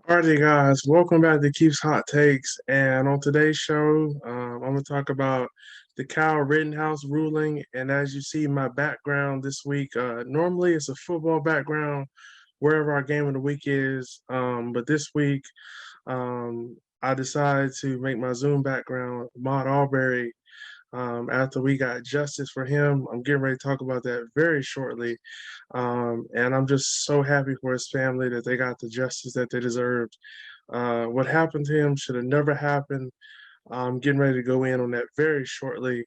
Alrighty, guys, welcome back to Keith's Hot Takes. And on today's show, I'm going to talk about the Kyle Rittenhouse ruling. And as you see, my background this week, normally it's a football background wherever our game of the week is. But this week, I decided to make my Zoom background Ahmaud Arbery. After we got justice for him, I'm getting ready to talk about that very shortly. And I'm just so happy for his family that they got the justice that they deserved. What happened to him should have never happened. I'm getting ready to go in on that very shortly.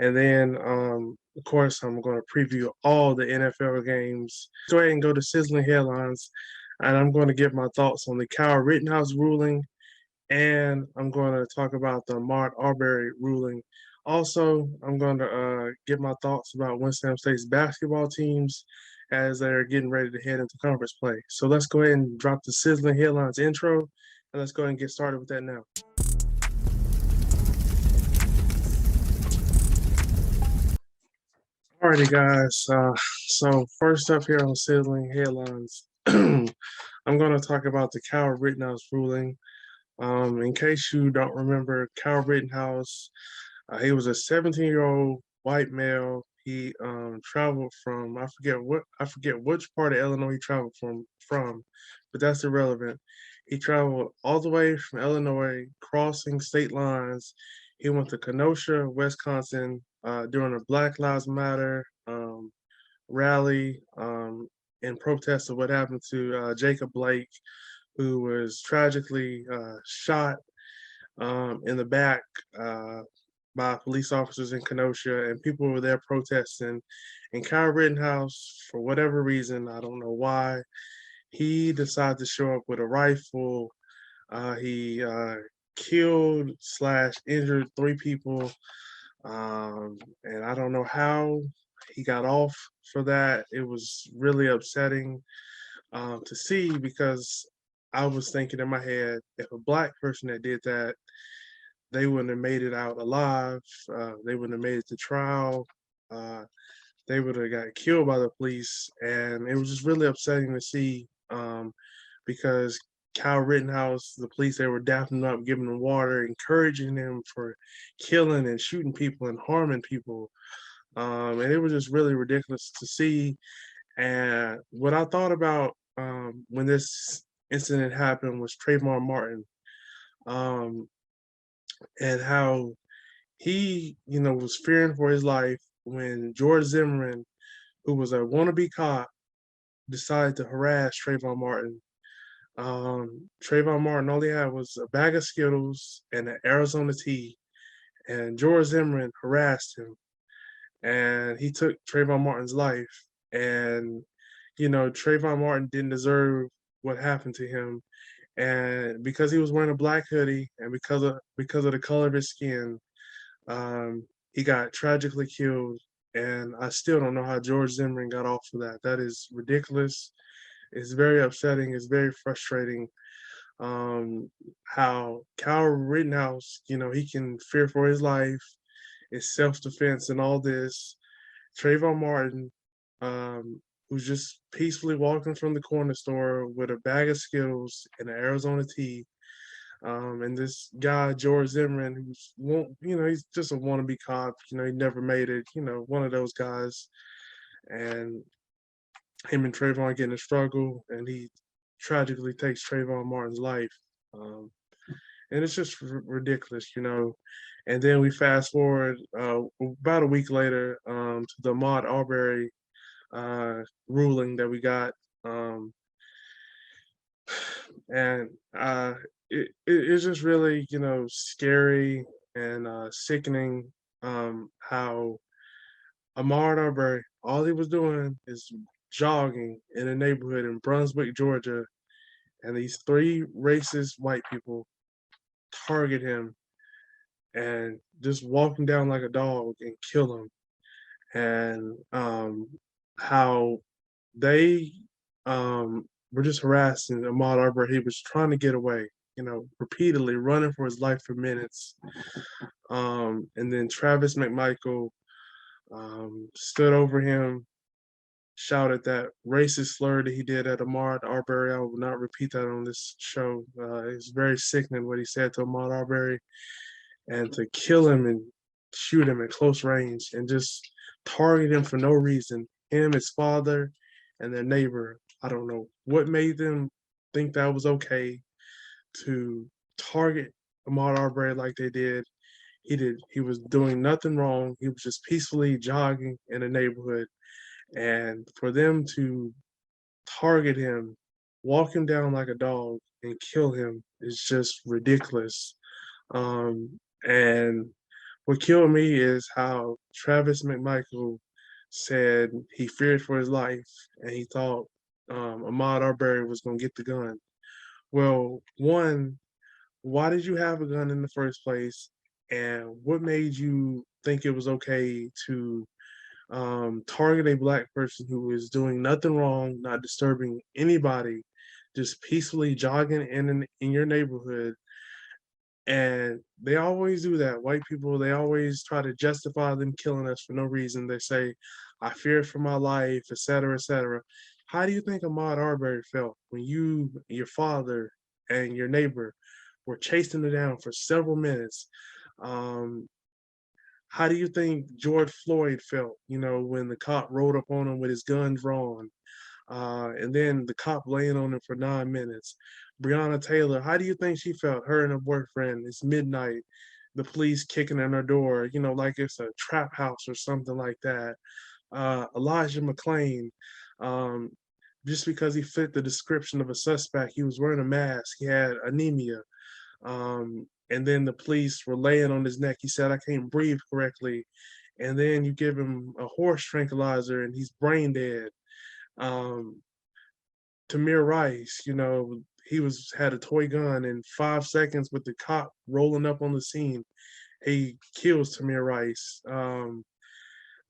And then, of course, I'm going to preview all the NFL games. Go ahead and go to sizzling headlines, and I'm going to give my thoughts on the Kyle Rittenhouse ruling, and I'm going to talk about the Ahmaud Arbery ruling. Also, I'm going to give my thoughts about Winston State's basketball teams as they're getting ready to head into conference play. So let's go ahead and drop the sizzling headlines intro, and let's go ahead and get started with that now. Alrighty, guys. So first up here on sizzling headlines, I'm going to talk about the Kyle Rittenhouse ruling. In case you don't remember, Kyle Rittenhouse, he was a 17-year-old white male. He traveled from I forget which part of Illinois he traveled from, but that's irrelevant. He traveled all the way from Illinois, crossing state lines. He went to Kenosha, Wisconsin, during a Black Lives Matter rally in protest of what happened to Jacob Blake, who was tragically shot in the back by police officers in Kenosha, and people were there protesting. And Kyle Rittenhouse, for whatever reason, I don't know why, he decided to show up with a rifle. He killed slash injured three people, and I don't know how he got off for that. It was really upsetting to see, because I was thinking in my head, if a black person that did that, they wouldn't have made it out alive. They wouldn't have made it to trial. They would have got killed by the police. And it was just really upsetting to see, because Kyle Rittenhouse, the police, they were dapping him up, giving him water, encouraging him for killing and shooting people and harming people. And it was just really ridiculous to see. And what I thought about when this incident happened was Trayvon Martin, um, and how he, was fearing for his life when George Zimmerman, who was a wannabe cop, decided to harass Trayvon Martin. Trayvon Martin, all he had was a bag of Skittles and an Arizona tea, and George Zimmerman harassed him, and he took Trayvon Martin's life. And Trayvon Martin didn't deserve what happened to him, and because he was wearing a black hoodie and because of the color of his skin, he got tragically killed. And I still don't know how George Zimmerman got off of that. That is ridiculous. It's very upsetting. It's very frustrating. How Kyle Rittenhouse, he can fear for his life, it's self-defense and all this. Trayvon Martin, who's just peacefully walking from the corner store with a bag of Skittles and an Arizona tea. And this guy, George Zimmerman, he's just a wannabe cop. He never made it, one of those guys. And him and Trayvon getting a struggle, and he tragically takes Trayvon Martin's life. And it's just ridiculous. And then we fast forward about a week later to the Ahmaud Arbery ruling that we got. And it's just really, scary and sickening, how Ahmaud Arbery, all he was doing is jogging in a neighborhood in Brunswick, Georgia, and these three racist white people target him and just walk him down like a dog and kill him. And how they were just harassing Ahmaud Arbery. He was trying to get away, repeatedly running for his life for minutes. And then Travis McMichael stood over him shouted that racist slur that he did at Ahmaud Arbery. I will not repeat that on this show. It's very sickening what he said to Ahmaud Arbery, and to kill him and shoot him at close range and just target him for no reason. Him, his father, and their neighbor. I don't know what made them think that was okay to target Ahmaud Arbery like they did. He was doing nothing wrong. He was just peacefully jogging in the neighborhood. And for them to target him, walk him down like a dog, and kill him is just ridiculous. And what killed me is how Travis McMichael said he feared for his life and he thought Ahmaud Arbery was going to get the gun. Well, one, why did you have a gun in the first place? And what made you think it was okay to target a black person who is doing nothing wrong, not disturbing anybody, just peacefully jogging in your neighborhood? And they always do that. White people, they always try to justify them killing us for no reason. They say, I feared for my life, et cetera, et cetera. How do you think Ahmaud Arbery felt when you, your father, and your neighbor were chasing him down for several minutes? Um, how do you think George Floyd felt, when the cop rode up on him with his gun drawn? And then the cop laying on him for 9 minutes. Breonna Taylor, how do you think she felt? Her and her boyfriend, it's midnight, the police kicking in her door, like it's a trap house or something like that. Elijah McClain, um, just because he fit the description of a suspect, he was wearing a mask, he had anemia. And then the police were laying on his neck. He said, I can't breathe correctly. And then you give him a horse tranquilizer and he's brain dead. Um, Tamir Rice, he had a toy gun in 5 seconds with the cop rolling up on the scene. He kills Tamir Rice.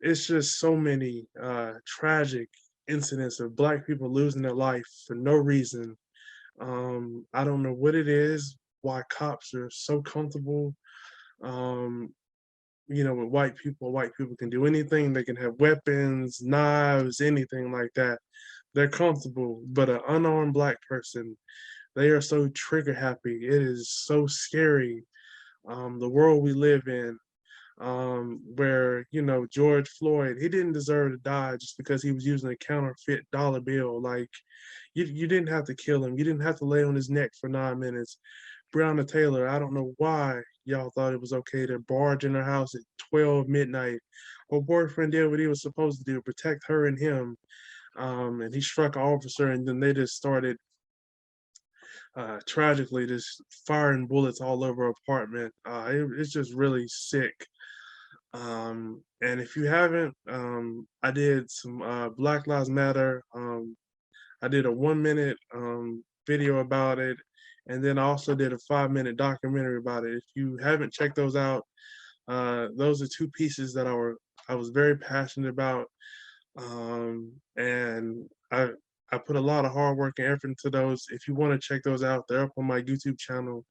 It's just so many tragic incidents of black people losing their life for no reason. I don't know what it is, why cops are so comfortable, um, with white people. White people can do anything. They can have weapons, knives, anything like that. They're comfortable, but an unarmed black person, they are so trigger happy. It is so scary. The world we live in, where George Floyd, he didn't deserve to die just because he was using a counterfeit dollar bill. Like you didn't have to kill him. You didn't have to lay on his neck for 9 minutes. Breonna Taylor, I don't know why y'all thought it was okay to barge in her house at 12 midnight. Her boyfriend did what he was supposed to do, protect her and him. And he struck an officer, and then they just started tragically just firing bullets all over her apartment. It's just really sick. And if you haven't, I did some Black Lives Matter. I did a 1 minute video about it, and then I also did a 5 minute documentary about it. If you haven't checked those out, those are two pieces that I was very passionate about, and I put a lot of hard work and effort into those. If you want to check those out, they're up on my YouTube channel.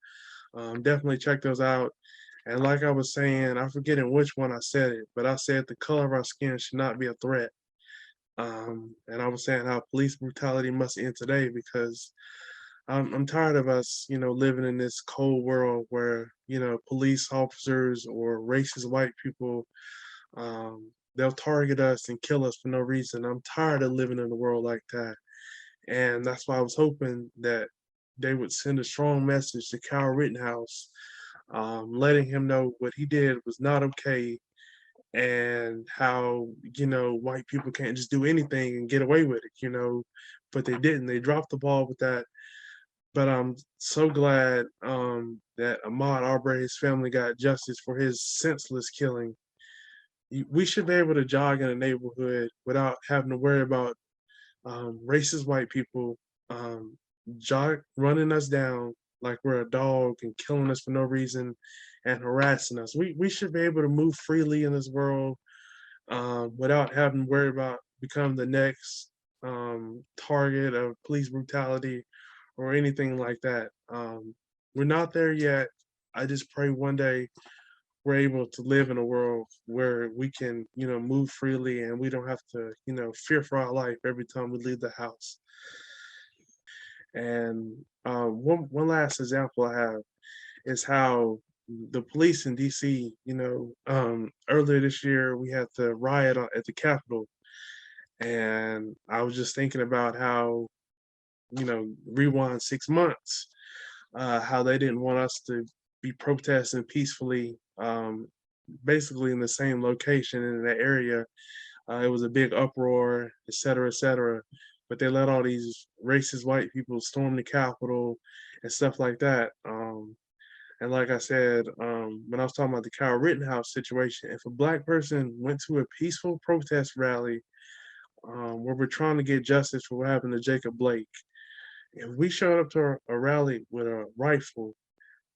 Definitely check those out. And like I was saying, I'm forgetting which one I said it, but I said the color of our skin should not be a threat. And I was saying how police brutality must end today, because I'm tired of us, living in this cold world where, police officers or racist white people, they'll target us and kill us for no reason. I'm tired of living in a world like that. And that's why I was hoping that they would send a strong message to Kyle Rittenhouse, letting him know what he did was not okay, and how, white people can't just do anything and get away with it. But they didn't. They dropped the ball with that. But I'm so glad that Ahmaud Arbery's family got justice for his senseless killing. We should be able to jog in a neighborhood without having to worry about racist white people running us down like we're a dog and killing us for no reason and harassing us. We should be able to move freely in this world without having to worry about becoming the next target of police brutality or anything like that. We're not there yet. I just pray one day we're able to live in a world where we can, move freely and we don't have to, fear for our life every time we leave the house. And one last example I have is how the police in DC, earlier this year we had the riot at the Capitol, and I was just thinking about how, rewind 6 months, how they didn't want us to be protesting peacefully, basically in the same location in that area. It was a big uproar, et cetera, et cetera. But they let all these racist white people storm the Capitol and stuff like that. And like I said, when I was talking about the Kyle Rittenhouse situation, if a black person went to a peaceful protest rally where we're trying to get justice for what happened to Jacob Blake, if we showed up to a rally with a rifle,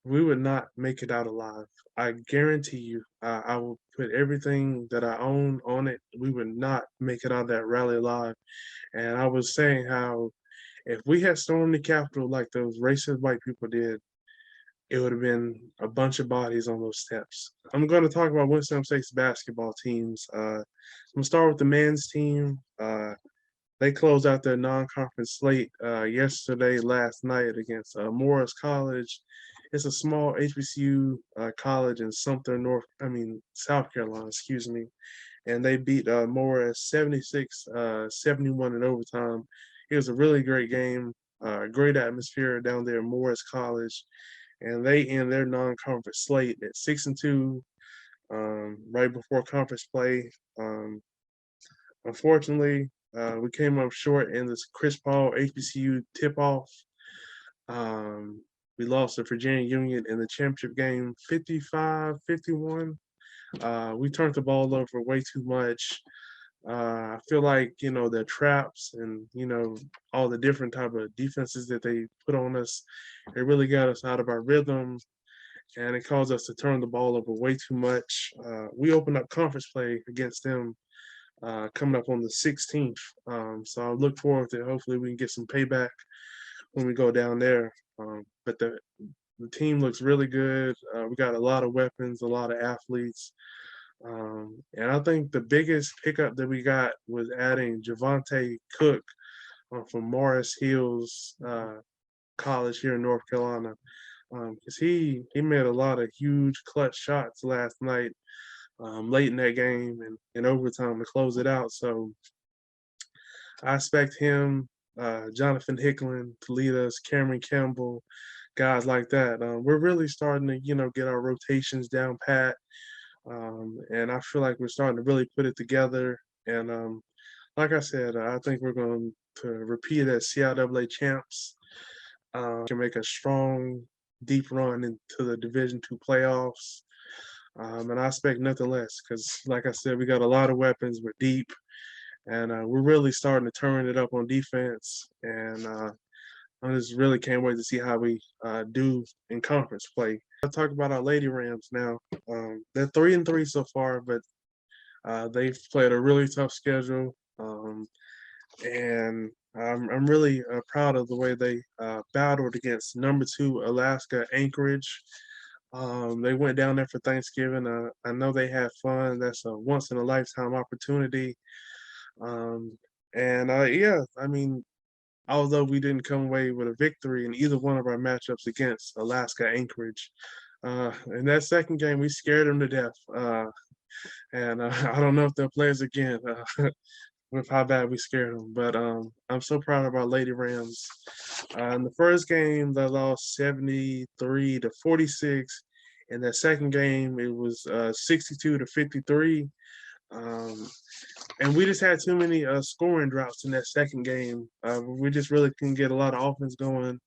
we would not make it out alive. I guarantee you, I will put everything that I own on it. We would not make it out of that rally alive. And I was saying how if we had stormed the Capitol like those racist white people did, it would have been a bunch of bodies on those steps. I'm going to talk about Winston State's basketball teams. I'm going to start with the men's team. They closed out their non-conference slate last night against Morris College. It's a small HBCU college in South Carolina, excuse me. And they beat Morris 76-71 in overtime. It was a really great game, great atmosphere down there at Morris College. And they end their non-conference slate at 6-2, right before conference play. Unfortunately, we came up short in this Chris Paul HBCU tip-off. We lost to Virginia Union in the championship game 55-51. We turned the ball over way too much. I feel like, the traps and, all the different type of defenses that they put on us, it really got us out of our rhythm, and it caused us to turn the ball over way too much. We opened up conference play against them coming up on the 16th. So I look forward to hopefully we can get some payback when we go down there. But the team looks really good. We got a lot of weapons, a lot of athletes. And I think the biggest pickup that we got was adding Javante Cook from Morris Hills College here in North Carolina. Because he made a lot of huge clutch shots last night, late in that game and in overtime to close it out. So I expect him, Jonathan Hicklin to lead us, Cameron Campbell, guys like that. We're really starting to, get our rotations down pat. And I feel like we're starting to really put it together. And like I said, I think we're going to repeat as CIAA champs. Can make a strong, deep run into the Division II playoffs. And I expect nothing less because, like I said, we got a lot of weapons. We're deep, and we're really starting to turn it up on defense. And I just really can't wait to see how we do in conference play. I'll talk about our Lady Rams now. They're 3-3 so far, but they've played a really tough schedule. And I'm really proud of the way they battled against number 2 Alaska Anchorage. They went down there for Thanksgiving. I know they had fun. That's a once in a lifetime opportunity. Yeah, I mean, although we didn't come away with a victory in either one of our matchups against Alaska Anchorage, in that second game we scared them to death. And I don't know if they'll play us again with how bad we scared them. But I'm so proud of our Lady Rams. In the first game, they lost 73-46. In that second game, it was 62-53. And we just had too many scoring droughts in that second game. We just really couldn't get a lot of offense going.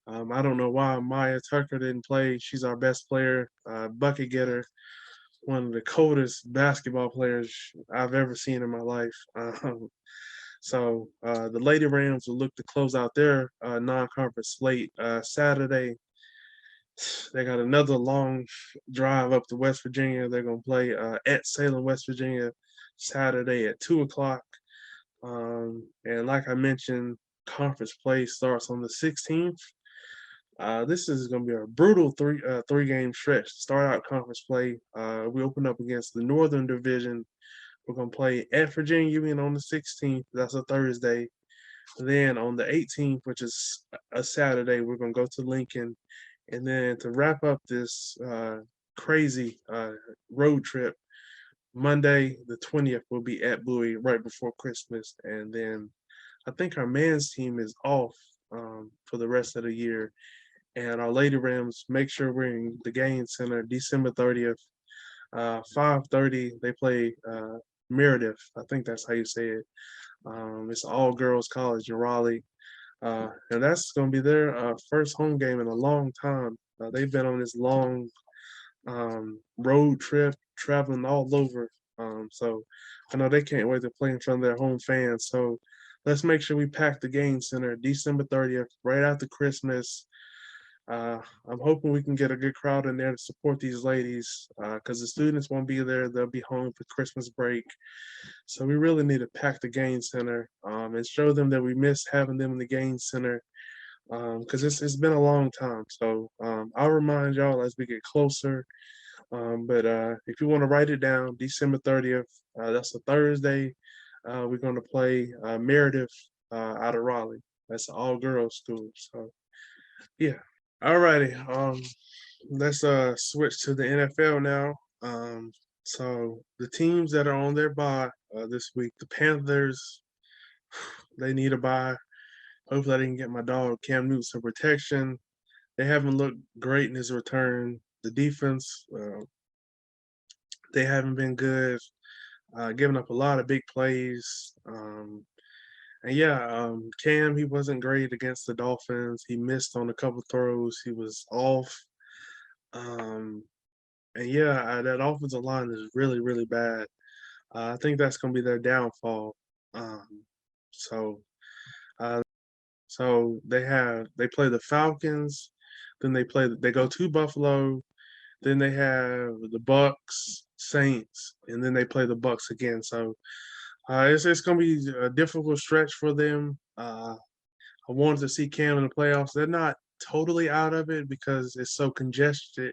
I don't know why Maya Tucker didn't play. She's our best player, bucket getter, one of the coldest basketball players I've ever seen in my life. So the Lady Rams will look to close out their non-conference slate Saturday. They got another long drive up to West Virginia. They're going to play at Salem, West Virginia, Saturday at 2 o'clock. And like I mentioned, conference play starts on the 16th. This is going to be a brutal three game stretch to start out conference play. We open up against the Northern Division. We're going to play at Virginia Union on the 16th. That's a Thursday. Then on the 18th, which is a Saturday, we're going to go to Lincoln. And then to wrap up this crazy road trip, Monday, the 20th, will be at Bowie right before Christmas. And then I think our men's team is off for the rest of the year. And our Lady Rams, make sure we're in the Gain Center December 30th, 5:30. They play Meredith. I think that's how you say it. It's all girls college in Raleigh. And that's going to be their first home game in a long time. They've been on this long road trip, traveling all over. So I know they can't wait to play in front of their home fans. So let's make sure we pack the game center December 30th, right after Christmas. I'm hoping we can get a good crowd in there to support these ladies because the students won't be there. They'll be home for Christmas break. So we really need to pack the game center and show them that we miss having them in the game center because it's been a long time. So I'll remind y'all as we get closer. But if you want to write it down, December 30th, that's a Thursday. We're going to play Meredith out of Raleigh. That's an all girls school. So yeah. Alrighty. Let's switch to the NFL now. So the teams that are on their bye this week, the Panthers, they need a bye. Hopefully, I didn't get my dog Cam Newton some protection. They haven't looked great in his return. The defense, they haven't been good, giving up a lot of big plays. And yeah, Cam, he wasn't great against the Dolphins. He missed on a couple throws. He was off. Um, and yeah, that offensive line is really, really bad. I think that's going to be their downfall. Um, so, uh, so they play the Falcons, then they go to Buffalo, then they have the Bucks, Saints, and then they play the Bucks again. So it's going to be a difficult stretch for them. I wanted to see Cam in the playoffs. They're not totally out of it because it's so congested.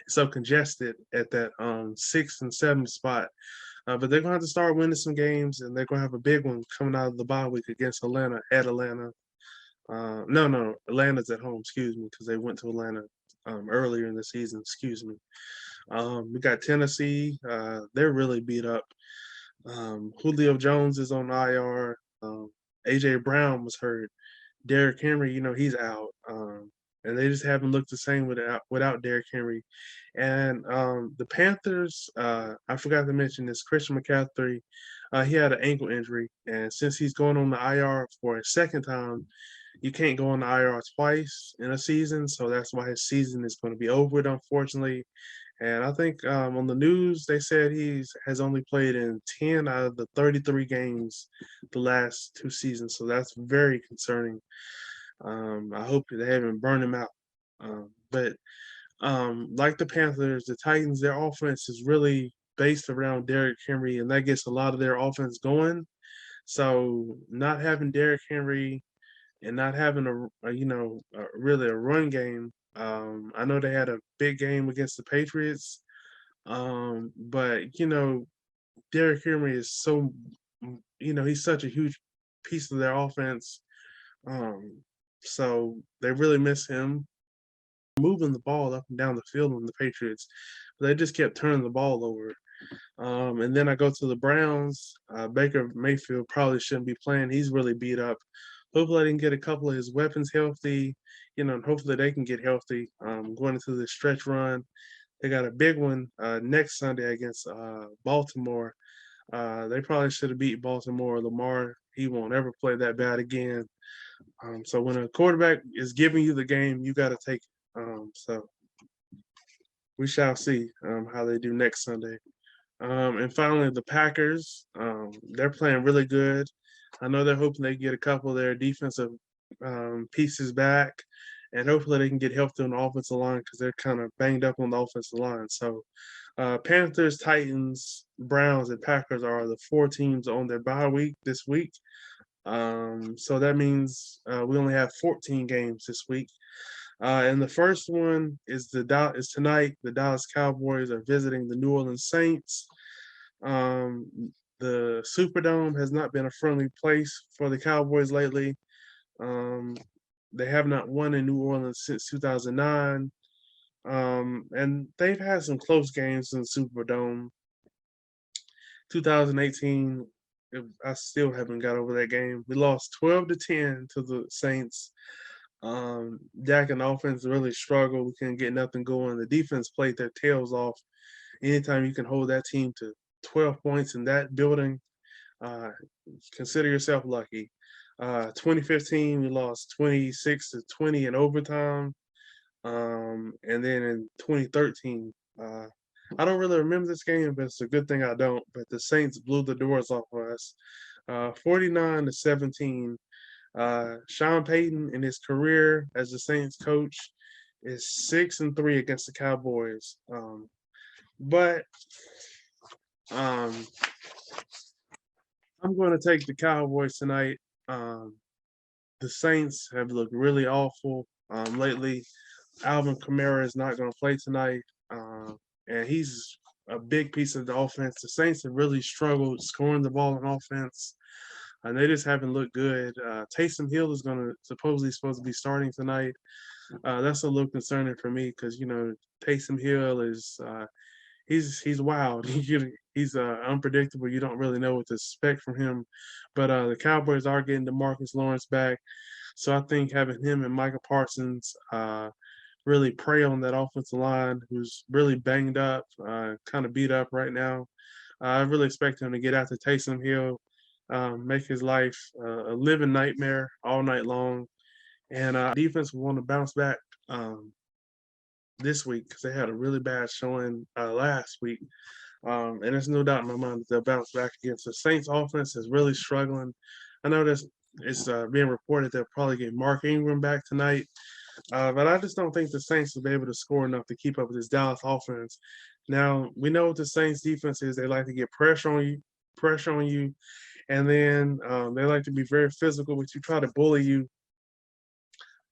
It's so congested at that 6 and 7 spot. But they're gonna have to start winning some games, and they're gonna have a big one coming out of the bye week against Atlanta at Atlanta. No, Atlanta's at home. Excuse me, because they went to Atlanta earlier in the season. Excuse me. We got Tennessee. They're really beat up. Julio Jones is on IR. AJ Brown was hurt. Derrick Henry, he's out. And they just haven't looked the same without Derrick Henry. And the Panthers, I forgot to mention this, Christian McCaffrey, he had an ankle injury. And since he's going on the IR for a second time, you can't go on the IR twice in a season. So that's why his season is going to be over, unfortunately. And I think on the news, they said has only played in 10 out of the 33 games the last two seasons. So that's very concerning. I hope they haven't burned him out. But like the Panthers, the Titans, their offense is really based around Derrick Henry, and that gets a lot of their offense going. So not having Derrick Henry and not having really a run game. I know they had a big game against the Patriots, but Derrick Henry is so, he's such a huge piece of their offense. Um, so they really miss him moving the ball up and down the field on the Patriots. They just kept turning the ball over. And then I go to the Browns. Baker Mayfield probably shouldn't be playing. He's really beat up. Hopefully, I can get a couple of his weapons healthy. And hopefully they can get healthy. Going into the stretch run, they got a big one next Sunday against Baltimore. They probably should have beat Baltimore. Lamar, he won't ever play that bad again. So when a quarterback is giving you the game, you got to take it. So we shall see how they do next Sunday. And finally, the Packers, they're playing really good. I know they're hoping they get a couple of their defensive pieces back, and hopefully they can get healthy on the offensive line because they're kind of banged up on the offensive line. So Panthers, Titans, Browns, and Packers are the four teams on their bye week this week. So that means we only have 14 games this week. And the first one is is tonight. The Dallas Cowboys are visiting the New Orleans Saints. Um, the Superdome has not been a friendly place for the Cowboys lately. Um, they have not won in New Orleans since 2009. And they've had some close games in the Superdome. 2018, I still haven't got over that game. We lost 12-10 to the Saints. Dak and the offense really struggled. We couldn't get nothing going. The defense played their tails off. Anytime you can hold that team to 12 points in that building, uh, consider yourself lucky. 2015, we lost 26-20 in overtime. And then in 2013, I don't really remember this game, but it's a good thing I don't. But the Saints blew the doors off of us, 49-17. Sean Payton in his career as the Saints coach is 6-3 against the Cowboys. But um, I'm going to take the Cowboys tonight. The Saints have looked really awful lately. Alvin Kamara is not going to play tonight, and he's a big piece of the offense. The Saints have really struggled scoring the ball on offense, and they just haven't looked good. Taysom Hill is supposed to be starting tonight. That's a little concerning for me because Taysom Hill is he's wild. He's unpredictable. You don't really know what to expect from him. But the Cowboys are getting DeMarcus Lawrence back, so I think having him and Micah Parsons really prey on that offensive line, who's really banged up, kind of beat up right now. I really expect him to get after Taysom Hill, make his life a living nightmare all night long, and defense will want to bounce back this week because they had a really bad showing last week. And there's no doubt in my mind that they'll bounce back against the Saints. Offense is really struggling. I know it's being reported they'll probably get Mark Ingram back tonight, but I just don't think the Saints will be able to score enough to keep up with this Dallas offense. Now we know what the Saints defense is. They like to get pressure on you, and then they like to be very physical, but you try to bully you.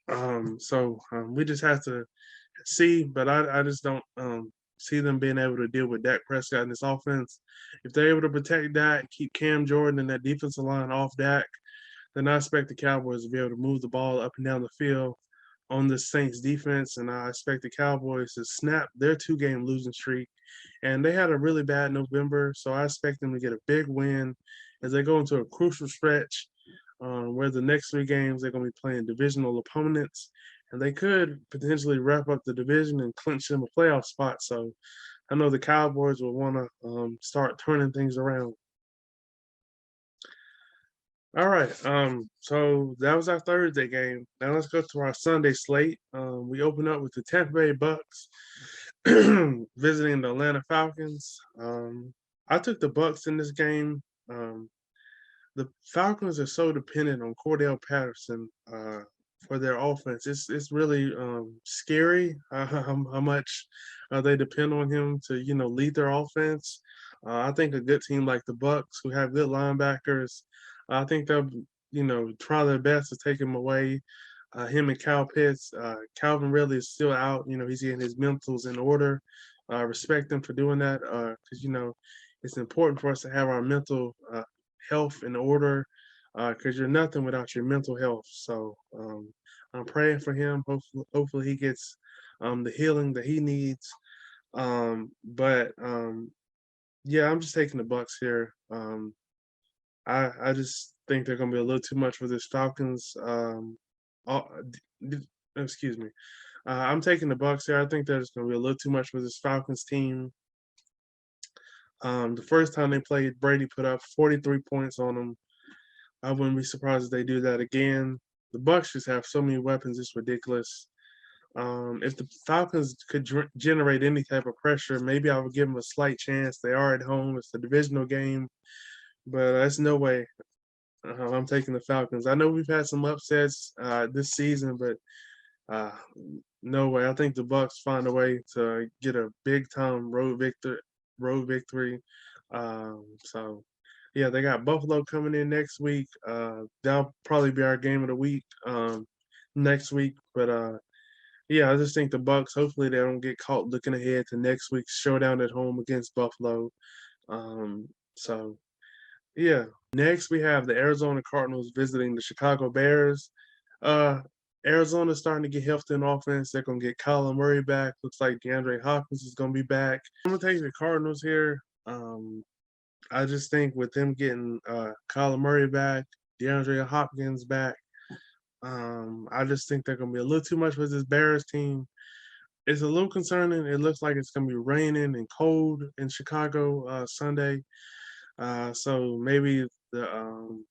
We just have to see, but I just don't see them being able to deal with Dak Prescott in this offense. If they're able to protect Dak, keep Cam Jordan and that defensive line off Dak, then I expect the Cowboys to be able to move the ball up and down the field on the Saints defense, and I expect the Cowboys to snap their 2-game losing streak. And they had a really bad November, so I expect them to get a big win as they go into a crucial stretch where the next 3 games they're going to be playing divisional opponents, and they could potentially wrap up the division and clinch them a playoff spot. So I know the Cowboys will want to start turning things around. All right. So that was our Thursday game. Now let's go to our Sunday slate. We open up with the Tampa Bay Bucks visiting the Atlanta Falcons. I took the Bucks in this game. The Falcons are so dependent on Cordell Patterson for their offense. It's really scary how much they depend on him to lead their offense. I think a good team like the Bucks, who have good linebackers, I think they'll try their best to take him away. Him and Cal Pitts, Calvin Ridley is still out. He's getting his mentals in order. Respect them for doing that because it's important for us to have our mental health in order because you're nothing without your mental health. So I'm praying for him. Hopefully he gets the healing that he needs. Yeah, I'm just taking the Bucks here. I just think they're going to be a little too much for this Falcons. Excuse me. I'm taking the Bucks here. I think there's going to be a little too much for this Falcons team. The first time they played, Brady put up 43 points on them. I wouldn't be surprised if they do that again. The Bucks just have so many weapons; it's ridiculous. If the Falcons could generate any type of pressure, maybe I would give them a slight chance. They are at home; it's a divisional game, but that's no way. I'm taking the Falcons. I know we've had some upsets this season, but no way. I think the Bucks find a way to get a big time road victory. So yeah, they got Buffalo coming in next week. That'll probably be our game of the week next week. But yeah, I just think the Bucks. Hopefully, they don't get caught looking ahead to next week's showdown at home against Buffalo. Um, so yeah. Next, we have the Arizona Cardinals visiting the Chicago Bears. Uh, Arizona's starting to get healthy in offense. They're gonna get Kyler Murray back. Looks like DeAndre Hopkins is gonna be back. I'm gonna take the Cardinals here. I just think with them getting Kyler Murray back, DeAndre Hopkins back, I just think they're gonna be a little too much with this Bears team. It's a little concerning. It looks like it's gonna be raining and cold in Chicago Sunday. So maybe the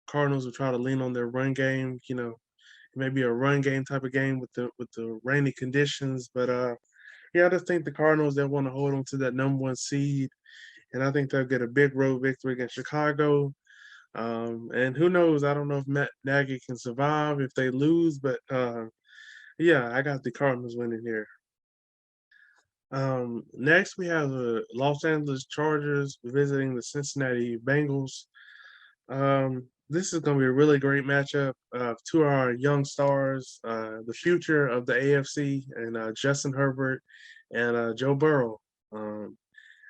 Cardinals will try to lean on their run game. Maybe a run game type of game with the rainy conditions. But yeah, I just think the Cardinals they want to hold on to that number one seed, and I think they'll get a big road victory against Chicago. And who knows? I don't know if Matt Nagy can survive if they lose, but yeah, I got the Cardinals winning here. Next, we have the Los Angeles Chargers visiting the Cincinnati Bengals. This is going to be a really great matchup of two of our young stars, the future of the AFC, and Justin Herbert and Joe Burrow. Um,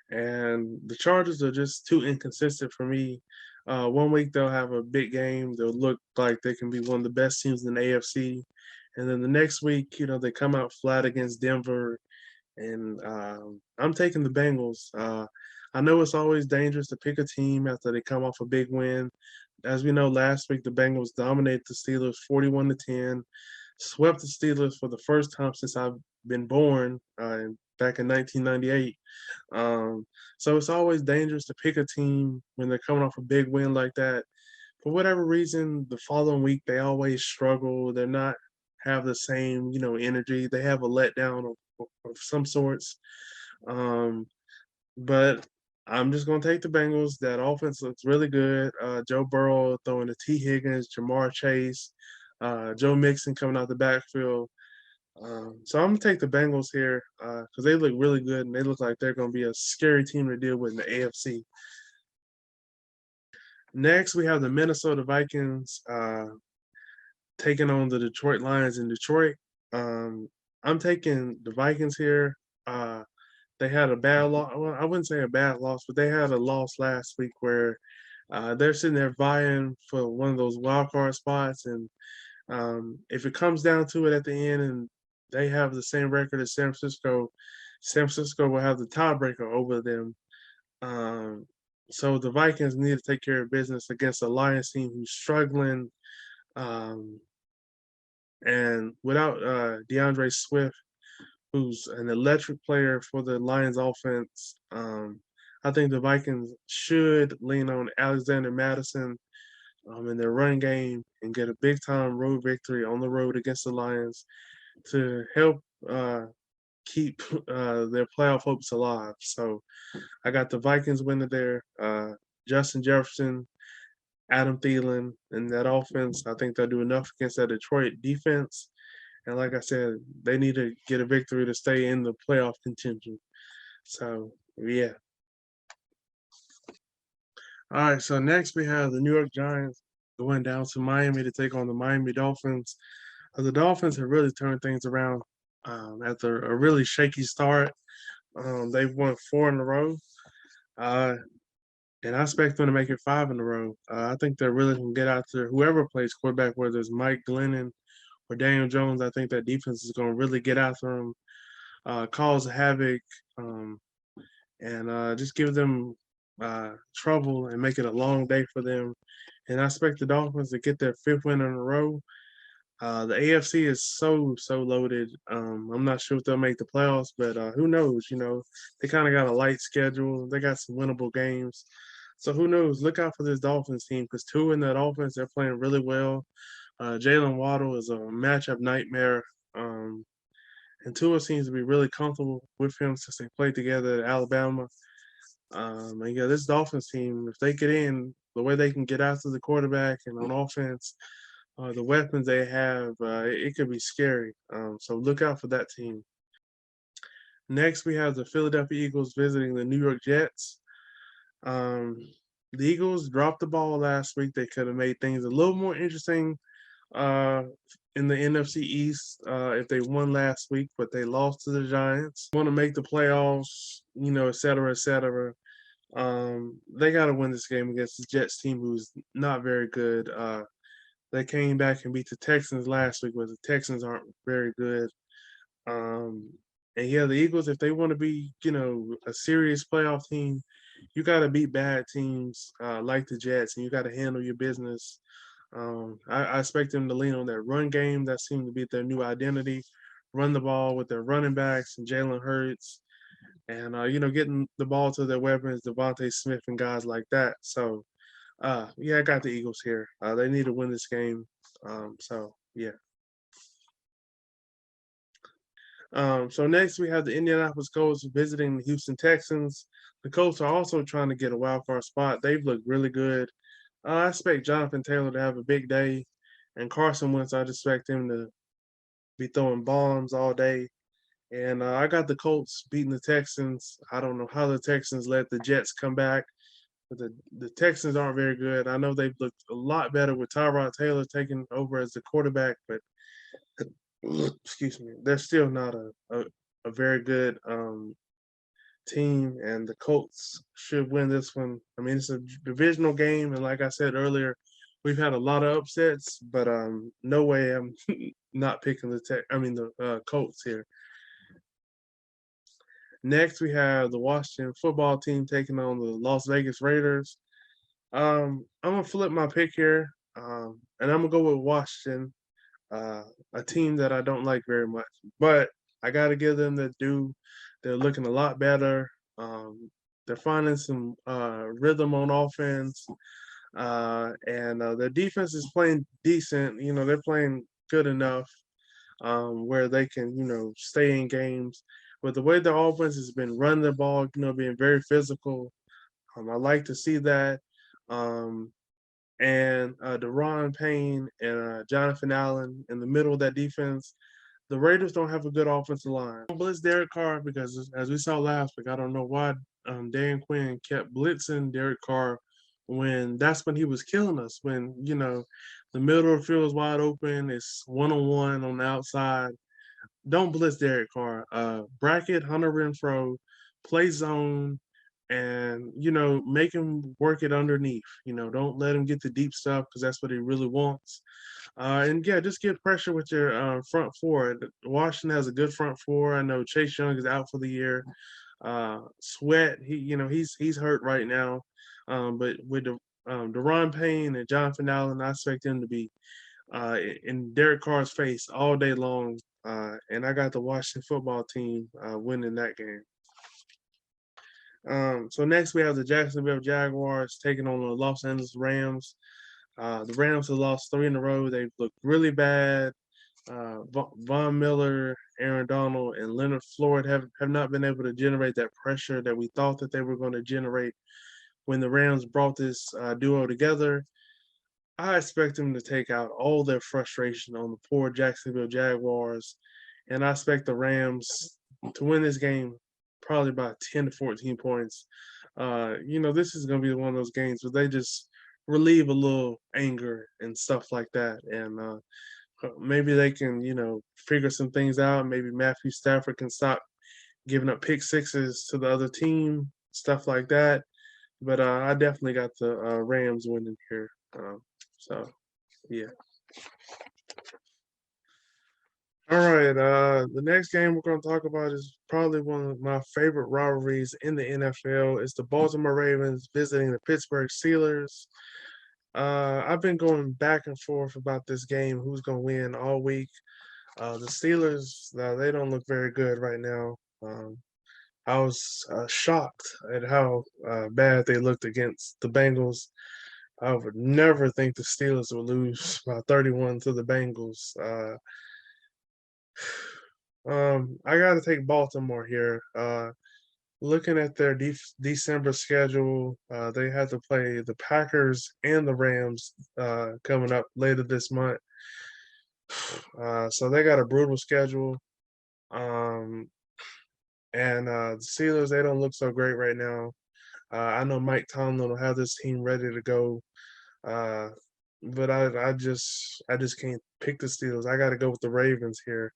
and the Chargers are just too inconsistent for me. One week they'll have a big game, they'll look like they can be one of the best teams in the AFC, and then the next week, they come out flat against Denver, and I'm taking the Bengals. I know it's always dangerous to pick a team after they come off a big win. As we know, last week the Bengals dominated the Steelers 41-10, swept the Steelers for the first time since I've been born back in 1998. Um, so it's always dangerous to pick a team when they're coming off a big win like that. For whatever reason, the following week they always struggle. They're not have the same, energy. They have a letdown of some sorts. Um, but I'm just gonna take the Bengals. That offense looks really good. Joe Burrow throwing to T. Higgins, Jamar Chase, Joe Mixon coming out the backfield. So I'm gonna take the Bengals here because they look really good and they look like they're gonna be a scary team to deal with in the AFC. Next, we have the Minnesota Vikings taking on the Detroit Lions in Detroit. Um, I'm taking the Vikings here. Uh, they had a bad loss. Well, I wouldn't say a bad loss, but they had a loss last week where they're sitting there vying for one of those wild card spots. And if it comes down to it at the end and they have the same record as San Francisco will have the tiebreaker over them. Um, so the Vikings need to take care of business against a Lions team who's struggling. Um, and without DeAndre Swift, who's an electric player for the Lions offense, I think the Vikings should lean on Alexander Madison in their run game and get a big time road victory on the road against the Lions to help keep their playoff hopes alive. So I got the Vikings winning there. Justin Jefferson, Adam Thielen, and that offense, I think they'll do enough against that Detroit defense. And like I said, they need to get a victory to stay in the playoff contention. So yeah. All right. So next we have the New York Giants going down to Miami to take on the Miami Dolphins. The Dolphins have really turned things around after a really shaky start. They've won 4 in a row. Uh, and I expect them to make it 5 in a row. I think they're really going to get out there. Whoever plays quarterback, whether it's Mike Glennon or Daniel Jones, I think that defense is going to really get after them, cause havoc, um, and just give them trouble and make it a long day for them. And I expect the Dolphins to get their 5th win in a row. The AFC is so loaded. I'm not sure if they'll make the playoffs, but who knows? They kind of got a light schedule. They got some winnable games. So who knows? Look out for this Dolphins team because two in that offense, they're playing really well. Jalen Waddle is a matchup nightmare. And Tua seems to be really comfortable with him since they played together at Alabama. And yeah, this Dolphins team, if they get in, the way they can get after the quarterback and on offense, the weapons they have, it could be scary. So look out for that team. Next, we have the Philadelphia Eagles visiting the New York Jets. Um, the Eagles dropped the ball last week. They could have made things a little more interesting in the NFC East if they won last week, but they lost to the Giants. Want to make the playoffs, et cetera, et cetera. They got to win this game against the Jets team, who's not very good. They came back and beat the Texans last week, but the Texans aren't very good. Um, and yeah, the Eagles, if they want to be, a serious playoff team, you got to beat bad teams like the Jets, and you got to handle your business. I expect them to lean on that run game. That seems to be their new identity. Run the ball with their running backs and Jalen Hurts, and getting the ball to their weapons, Devontae Smith and guys like that. So, yeah, I got the Eagles here. They need to win this game. So yeah. So next we have the Indianapolis Colts visiting the Houston Texans. The Colts are also trying to get a wild card spot. They've looked really good. I expect Jonathan Taylor to have a big day, and Carson Wentz. I expect him to be throwing bombs all day. And I got the Colts beating the Texans. I don't know how the Texans let the Jets come back, but the Texans aren't very good. I know they've looked a lot better with Tyrod Taylor taking over as the quarterback, but excuse me, they're still not a very good team, and the Colts should win this one. I mean, it's a divisional game, and like I said earlier, we've had a lot of upsets, but no way I'm not picking the Colts here. Next, we have the Washington football team taking on the Las Vegas Raiders. I'm gonna flip my pick here, and I'm gonna go with Washington, a team that I don't like very much, but I got to give them the due. They're looking a lot better. They're finding some rhythm on offense, and their defense is playing decent. They're playing good enough where they can, stay in games. But the way their offense has been running the ball, being very physical, I like to see that. Um, and Deron Payne and Jonathan Allen in the middle of that defense. The Raiders don't have a good offensive line. Don't blitz Derek Carr because, as we saw last week, I don't know why Dan Quinn kept blitzing Derek Carr when that's when he was killing us. When the middle of the field is wide open, it's 1-on-1 on the outside. Don't blitz Derek Carr. Bracket Hunter Renfro, play zone, and make him work it underneath. Don't let him get the deep stuff because that's what he really wants. And yeah, just get pressure with your front four. Washington has a good front four. I know Chase Young is out for the year. Sweat, he's hurt right now. But with Deron Payne and Jonathan Allen, I expect him to be in Derek Carr's face all day long. And I got the Washington football team winning that game. So next we have the Jacksonville Jaguars taking on the Los Angeles Rams. The Rams have lost 3 in a row. They've looked really bad. Von Miller, Aaron Donald, and Leonard Floyd have not been able to generate that pressure that we thought that they were going to generate when the Rams brought this duo together. I expect them to take out all their frustration on the poor Jacksonville Jaguars, and I expect the Rams to win this game probably by 10 to 14 points. This is going to be one of those games where they just relieve a little anger and stuff like that, and maybe they can, figure some things out. Maybe Matthew Stafford can stop giving up pick sixes to the other team, stuff like that. But I definitely got the Rams winning here. So, yeah. All right. The next game we're going to talk about is probably one of my favorite rivalries in the NFL. It's the Baltimore Ravens visiting the Pittsburgh Steelers. I've been going back and forth about this game, who's going to win all week. The Steelers, they don't look very good right now. I was shocked at how bad they looked against the Bengals. I would never think the Steelers would lose by 31 to the Bengals. I got to take Baltimore here. Looking at their December schedule, they have to play the Packers and the Rams coming up later this month. So they got a brutal schedule. And the Steelers, they don't look so great right now. I know Mike Tomlin will have this team ready to go. but I just can't pick the Steelers. I got to go with the Ravens here.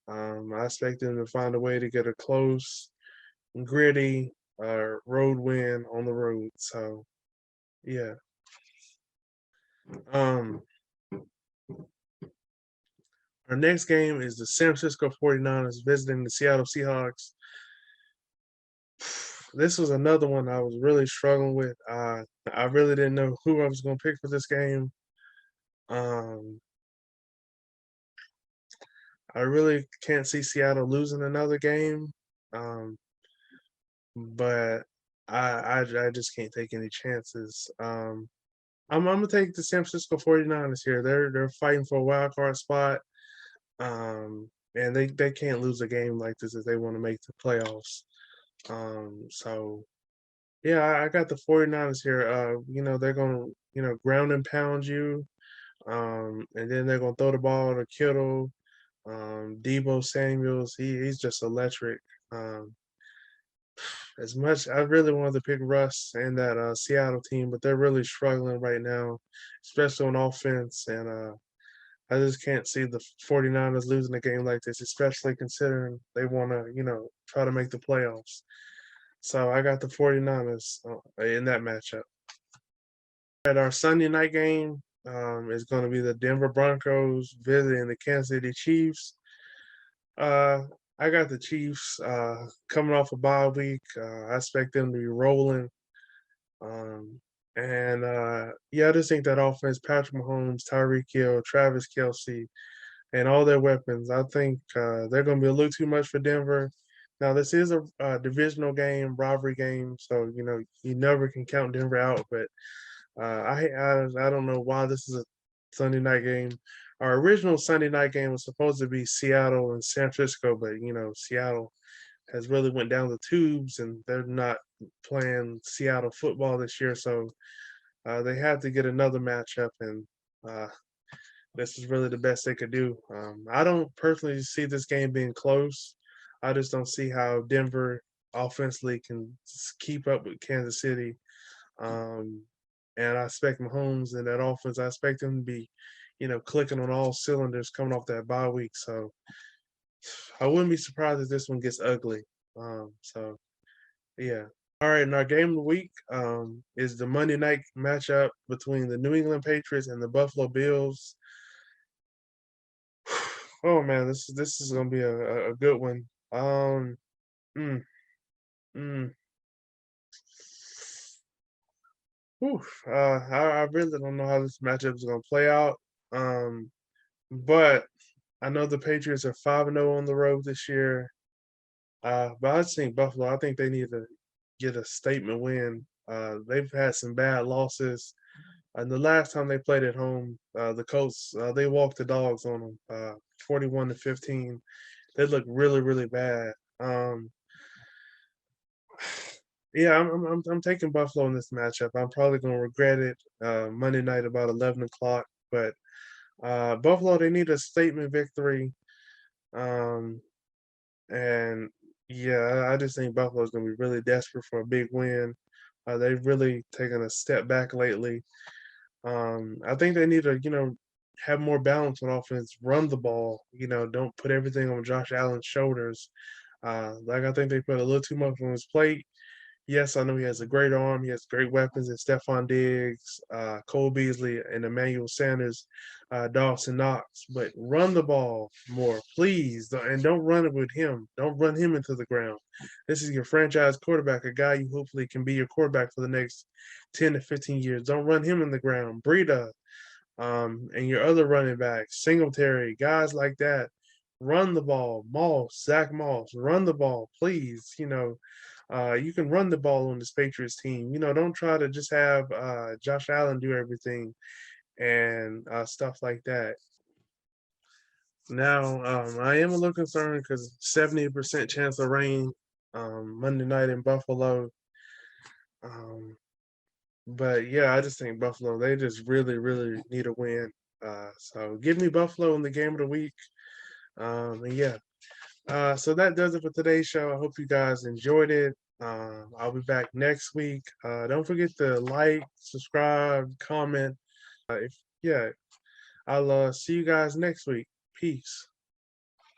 I expect them to find a way to get a close, gritty road win on the road. So yeah. Um, our next game is the San Francisco 49ers visiting the Seattle Seahawks. This was another one I was really struggling with. I really didn't know who I was going to pick for this game. Um, I really can't see Seattle losing another game, um, but I just can't take any chances. I'm gonna take the San Francisco 49ers here. They're fighting for a wild card spot, and they can't lose a game like this if they want to make the playoffs. So yeah, I got the 49ers here. They're gonna ground and pound you, and then they're gonna throw the ball to Kittle. Debo Samuels, he's just electric. Um, as much I really wanted to pick Russ and that Seattle team, but they're really struggling right now, especially on offense. And I just can't see the 49ers losing a game like this, especially considering they want to, try to make the playoffs. So I got the 49ers in that matchup. At our Sunday night game is going to be the Denver Broncos visiting the Kansas City Chiefs. Uh, I got the Chiefs coming off a bye week. I expect them to be rolling. Um, and yeah, I just think that offense, Patrick Mahomes, Tyreek Hill, Travis Kelsey, and all their weapons, I think they're going to be a little too much for Denver. Now, this is a divisional game, rivalry game, so you never can count Denver out. But I don't know why this is a Sunday night game. Our original Sunday night game was supposed to be Seattle and San Francisco, but Seattle has really went down the tubes, and they're not playing Seattle football this year. So they had to get another matchup, and uh, this is really the best they could do. I don't personally see this game being close. I just don't see how Denver offensively can keep up with Kansas City. Um, and I expect Mahomes and that offense, I expect them to be, clicking on all cylinders coming off that bye week. So I wouldn't be surprised if this one gets ugly. So yeah. All right, and our game of the week is the Monday night matchup between the New England Patriots and the Buffalo Bills. Oh man, this is gonna be a good one. Mm, mm. Whew, I really don't know how this matchup is gonna play out. Um, but I know the Patriots are 5-0 on the road this year. But I just think Buffalo. I think they need to get a statement win. They've had some bad losses. And the last time they played at home, the Colts they walked the dogs on them, 41-15. They look really really bad. Yeah, I'm taking Buffalo in this matchup. I'm probably gonna regret it Monday night about 11 o'clock. But Buffalo, they need a statement victory. Um, and yeah, I just think Buffalo's gonna be really desperate for a big win. They've really taken a step back lately. I think they need to, have more balance on offense, run the ball. Don't put everything on Josh Allen's shoulders. Like I think they put a little too much on his plate. Yes, I know he has a great arm. He has great weapons in Stephon Diggs, Cole Beasley, and Emmanuel Sanders, Dawson Knox. But run the ball more, please, and don't run it with him. Don't run him into the ground. This is your franchise quarterback, a guy you hopefully can be your quarterback for the next 10 to 15 years. Don't run him in the ground. Breida, and your other running backs, Singletary, guys like that. Run the ball, Zach Moss, run the ball, please. You can run the ball on this Patriots team. Don't try to just have Josh Allen do everything and stuff like that. Now, I am a little concerned because 70% chance of rain Monday night in Buffalo. Um, but yeah, I just think Buffalo, they just really, really need a win. So give me Buffalo in the game of the week. And yeah, so that does it for today's show. I hope you guys enjoyed it. I'll be back next week. Don't forget to like, subscribe, comment. If yeah, I'll see you guys next week. Peace.